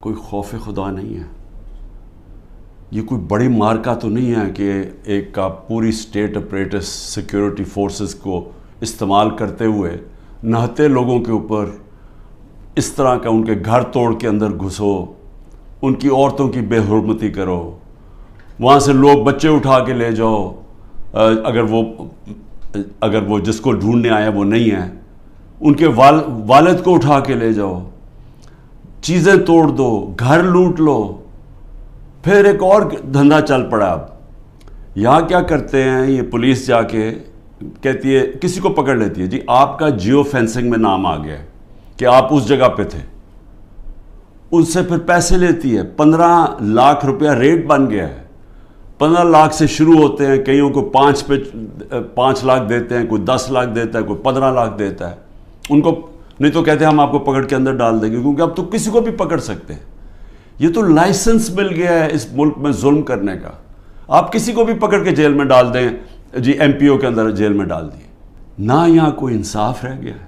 کوئی خوف خدا نہیں ہے. یہ کوئی بڑی مارکا تو نہیں ہے کہ ایک کا پوری اسٹیٹ اپریٹس سیکیورٹی فورسز کو استعمال کرتے ہوئے نہتے لوگوں کے اوپر اس طرح کا ان کے گھر توڑ کے اندر گھسو, ان کی عورتوں کی بے حرمتی کرو, وہاں سے لوگ بچے اٹھا کے لے جاؤ, اگر وہ جس کو ڈھونڈنے آیا وہ نہیں ہے, ان کے والد کو اٹھا کے لے جاؤ, چیزیں توڑ دو, گھر لوٹ لو. پھر ایک اور دھندا چل پڑا. اب یہاں کیا کرتے ہیں, یہ پولیس جا کے کہتی ہے, کسی کو پکڑ لیتی ہے, جی آپ کا جیو فینسنگ میں نام آ گیا ہے کہ آپ اس جگہ پہ تھے. ان سے پھر پیسے لیتی ہے, 15 لاکھ روپیہ ریٹ بن گیا ہے. 15 لاکھ سے شروع ہوتے ہیں, کئیوں کو 5 لاکھ دیتے ہیں, کوئی 10 لاکھ دیتا ہے, کوئی 15 لاکھ دیتا ہے. ان کو نہیں تو کہتے ہیں ہم آپ کو پکڑ کے اندر ڈال دیں گے, کیونکہ اب تو کسی کو بھی پکڑ سکتے ہیں. یہ تو لائسنس مل گیا ہے اس ملک میں ظلم کرنے کا. آپ کسی کو بھی پکڑ کے جیل میں ڈال دیں, جی ایم پی او کے اندر جیل میں ڈال دیے. نہ یہاں کوئی انصاف رہ گیا ہے,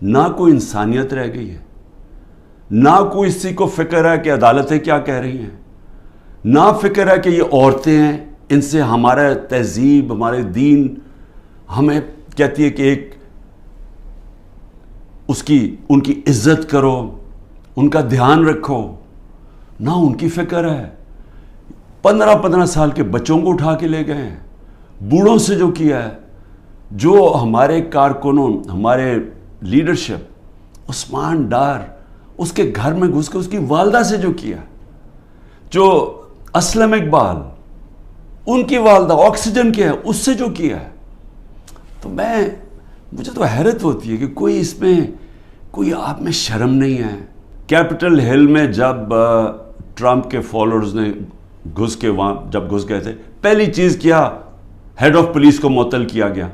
نہ کوئی انسانیت رہ گئی ہے, نہ کوئی اسی کو فکر ہے کہ عدالتیں کیا کہہ رہی ہیں, نہ فکر ہے کہ یہ عورتیں ہیں, ان سے ہمارا تہذیب, ہمارے دین ہمیں کہتی ہے کہ ایک ان کی عزت کرو, ان کا دھیان رکھو. نہ ان کی فکر ہے. 15 سال کے بچوں کو اٹھا کے لے گئے ہیں, بوڑھوں سے جو کیا ہے, جو ہمارے کارکنوں, ہمارے لیڈرشپ, عثمان ڈار اس کے گھر میں گھس کے اس کی والدہ سے جو کیا, جو اسلم اقبال ان کی والدہ آکسیجن کے ہے اس سے جو کیا ہے. تو مجھے تو حیرت ہوتی ہے کہ کوئی اس میں کوئی آپ میں شرم نہیں ہے. کیپٹل ہل میں جب ٹرمپ کے فالوورز نے گھس کے وہاں جب گھس گئے تھے, پہلی چیز کیا, ہیڈ آف پولیس کو معطل کیا گیا.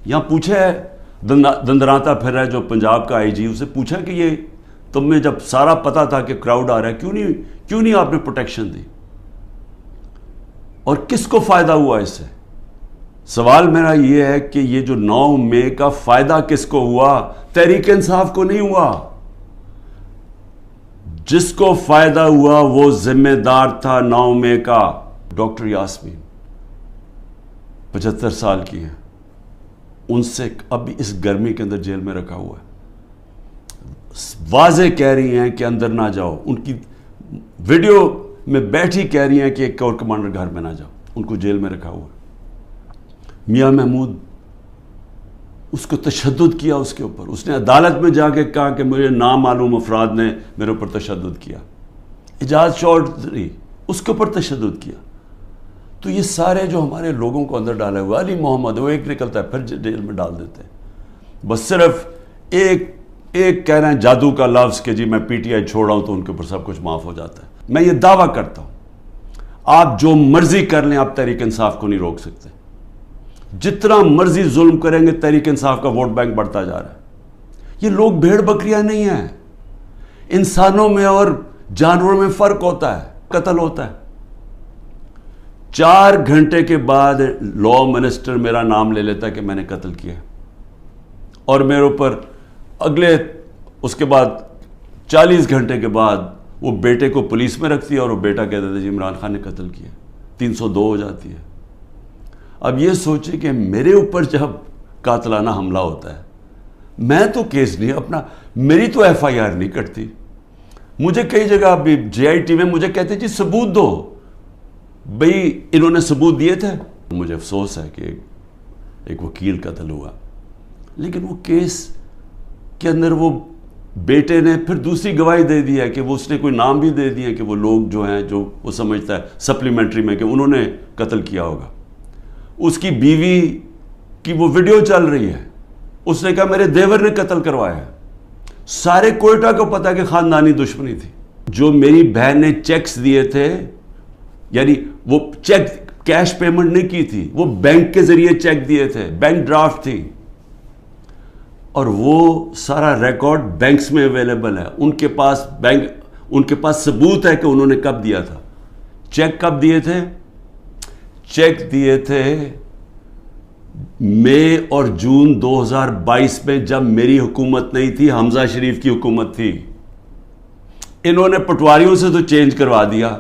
یہاں پوچھا ہے, دندراتا پھر رہا ہے جو پنجاب کا آئی جی, اسے پوچھا کہ یہ تم میں جب سارا پتا تھا کہ کراؤڈ آ رہا ہے, کیوں نہیں آپ نے پروٹیکشن دی, اور کس کو فائدہ ہوا اس سے؟ سوال میرا یہ ہے کہ یہ جو 9 مئی کا فائدہ کس کو ہوا؟ تحریک انصاف کو نہیں ہوا. جس کو فائدہ ہوا وہ ذمہ دار تھا 9 مئی کا, ڈاکٹر یاسمین 75 سال کی ہیں, ان سے اب اس گرمی کے اندر جیل میں رکھا ہوا ہے. واضح کہہ رہی ہیں کہ اندر نہ جاؤ, ان کی ویڈیو میں بیٹھی کہہ رہی ہیں کہ ایک کور کمانڈر گھر میں نہ جاؤ, ان کو جیل میں رکھا ہوا ہے. میاں محمود, اس کو تشدد کیا اس کے اوپر, اس نے عدالت میں جا کے کہا کہ مجھے نامعلوم افراد نے میرے اوپر تشدد کیا. اعجاز چودھری اس کے اوپر تشدد کیا. تو یہ سارے جو ہمارے لوگوں کو اندر ڈالے ہوئے, علی محمد وہ ایک نکلتا ہے پھر جیل میں ڈال دیتے ہیں. بس صرف ایک کہہ رہے ہیں جادو کا لفظ کہ جی میں پی ٹی آئی چھوڑ رہا ہوں تو ان کے اوپر سب کچھ معاف ہو جاتا ہے. میں یہ دعویٰ کرتا ہوں, آپ جو مرضی کر لیں آپ تحریک انصاف کو نہیں روک سکتے. جتنا مرضی ظلم کریں گے تحریک انصاف کا ووٹ بینک بڑھتا جا رہا ہے. یہ لوگ بھیڑ بکریاں نہیں ہیں. انسانوں میں اور جانوروں میں فرق ہوتا ہے. قتل ہوتا ہے. 4 گھنٹے کے بعد لا منسٹر میرا نام لے لیتا ہے کہ میں نے قتل کیا, اور میرے اوپر اس کے بعد 40 گھنٹے کے بعد وہ بیٹے کو پولیس میں رکھتی ہے اور وہ بیٹا کہتا ہے جی عمران خان نے قتل کیا. 302 ہو جاتی ہے. اب یہ سوچیں کہ میرے اوپر جب قاتلانہ حملہ ہوتا ہے, میں تو کیس نہیں اپنا, میری تو ایف آئی آر نہیں کٹتی. مجھے کئی جگہ ابھی جے آئی ٹی میں مجھے کہتے جی ثبوت دو. بھئی انہوں نے ثبوت دیے تھے. مجھے افسوس ہے کہ ایک وکیل قتل ہوا, لیکن وہ کیس کے اندر وہ بیٹے نے پھر دوسری گواہی دے دی ہے کہ وہ اس نے کوئی نام بھی دے دیا کہ وہ لوگ جو ہیں جو وہ سمجھتا ہے سپلیمنٹری میں کہ انہوں نے قتل کیا ہوگا. اس کی بیوی کی وہ ویڈیو چل رہی ہے, اس نے کہا میرے دیور نے قتل کروایا ہے. سارے کوئٹہ کو پتا کہ خاندانی دشمنی تھی. جو میری بہن نے چیکس دیے تھے, یعنی وہ چیک کیش پیمنٹ نہیں کی تھی, وہ بینک کے ذریعے چیک دیے تھے, بینک ڈرافٹ تھی, اور وہ سارا ریکارڈ بینکس میں اویلیبل ہے. ان کے پاس ثبوت ہے کہ انہوں نے کب دیا تھا. چیک کب دیے تھے؟ چیک دیے تھے مئی اور جون 2022 میں, جب میری حکومت نہیں تھی, حمزہ شریف کی حکومت تھی. انہوں نے پٹواریوں سے تو چینج کروا دیا،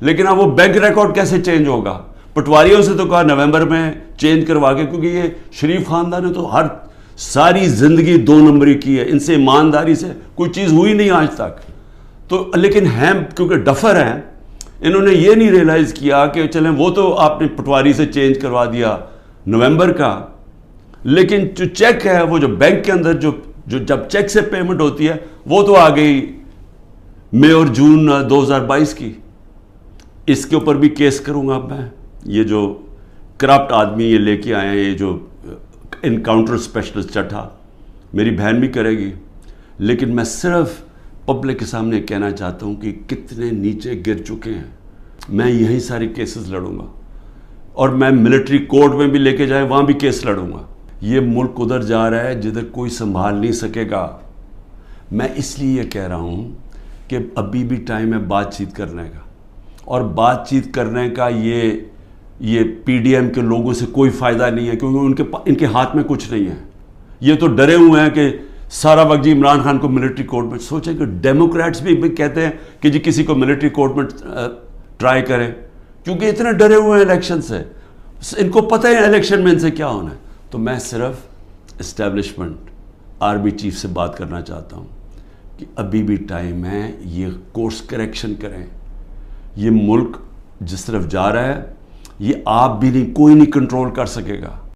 لیکن اب وہ بینک ریکارڈ کیسے چینج ہوگا؟ پٹواریوں سے تو کہا نومبر میں چینج کروا کے، کیونکہ یہ شریف خاندان نے تو ساری زندگی 2 نمبری کی ہے، ان سے ایمانداری سے کوئی چیز ہوئی نہیں آج تک. تو لیکن ہیں کیونکہ ڈفر ہیں، انہوں نے یہ نہیں ریئلائز کیا کہ چلیں وہ تو آپ نے پٹواری سے چینج کروا دیا نومبر کا، لیکن جو چیک ہے وہ جو بینک کے اندر جو جب چیک سے پیمنٹ ہوتی ہے وہ تو آ گئی مئی اور جون 2022 کی. اس کے اوپر بھی کیس کروں گا میں. یہ جو کرپٹ آدمی یہ لے کے آئے ہیں، یہ جو انکاؤنٹر اسپیشلسٹ چٹھا، میری بہن بھی کرے گی. لیکن میں صرف پبلک کے سامنے کہنا چاہتا ہوں کہ کتنے نیچے گر چکے ہیں. میں یہی ساری کیسز لڑوں گا، اور میں ملٹری کورٹ میں بھی لے کے جائے وہاں بھی کیس لڑوں گا. یہ ملک ادھر جا رہا ہے جدھر کوئی سنبھال نہیں سکے گا. میں اس لیے یہ کہہ رہا ہوں کہ ابھی بھی ٹائم ہے بات چیت کرنے کا، اور بات چیت کرنے کا یہ پی ڈی ایم کے لوگوں سے کوئی فائدہ نہیں ہے، کیونکہ ان کے ہاتھ میں کچھ نہیں ہے. یہ تو ڈرے ہوئے ہیں کہ سارا وقت جی عمران خان کو ملٹری کورٹ میں. سوچیں کہ ڈیموکریٹس بھی کہتے ہیں کہ جی کسی کو ملٹری کورٹ میں ٹرائی کریں، کیونکہ اتنے ڈرے ہوئے ہیں الیکشن سے. ان کو پتہ ہے الیکشن میں ان سے کیا ہونا ہے. تو میں صرف اسٹیبلشمنٹ آرمی چیف سے بات کرنا چاہتا ہوں کہ ابھی بھی ٹائم ہے، یہ کورس کریکشن کریں. یہ ملک جس طرف جا رہا ہے یہ آپ بھی نہیں، کوئی نہیں کنٹرول کر سکے گا.